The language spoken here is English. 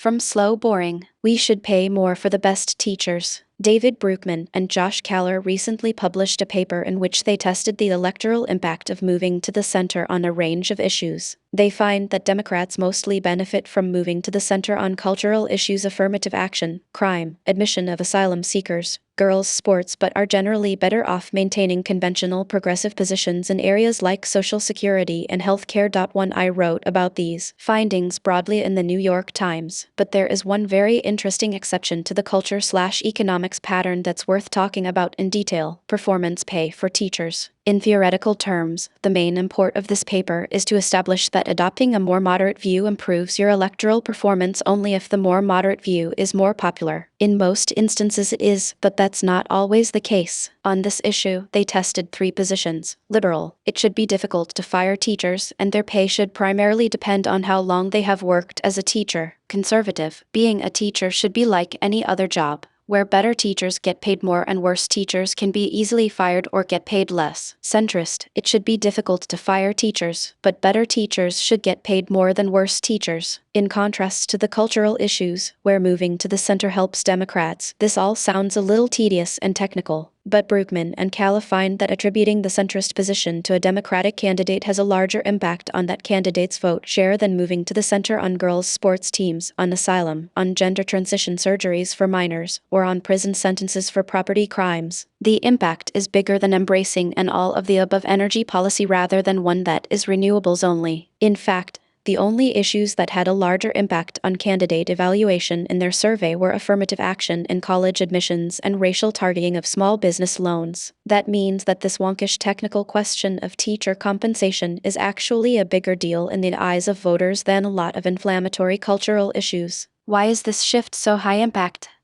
From slow boring, we should pay more for the best teachers. David Broockman and Josh Kalla recently published a paper in which they tested the electoral impact of moving to the center on a range of issues. They find that Democrats mostly benefit from moving to the center on cultural issues, affirmative action, crime, admission of asylum seekers, girls' sports, but are generally better off maintaining conventional progressive positions in areas like Social Security and healthcare. I wrote about these findings broadly in the New York Times, but there is one very interesting exception to the culture/economics pattern that's worth talking about in detail: performance pay for teachers. In theoretical terms, the main import of this paper is to establish that adopting a more moderate view improves your electoral performance only if the more moderate view is more popular. In most instances it is, but that's not always the case. On this issue, they tested 3 positions. Liberal: it should be difficult to fire teachers, and their pay should primarily depend on how long they have worked as a teacher. Conservative: being a teacher should be like any other job, where better teachers get paid more and worse teachers can be easily fired or get paid less. Centrist: it should be difficult to fire teachers, but better teachers should get paid more than worse teachers. In contrast to the cultural issues, where moving to the center helps Democrats, this all sounds a little tedious and technical. But Broockman and Kalla find that attributing the centrist position to a Democratic candidate has a larger impact on that candidate's vote share than moving to the center on girls' sports teams, on asylum, on gender transition surgeries for minors, or on prison sentences for property crimes. The impact is bigger than embracing an all-of-the-above energy policy rather than one that is renewables only. In fact, the only issues that had a larger impact on candidate evaluation in their survey were affirmative action in college admissions and racial targeting of small business loans. That means that this wonkish technical question of teacher compensation is actually a bigger deal in the eyes of voters than a lot of inflammatory cultural issues. Why is this shift so high impact?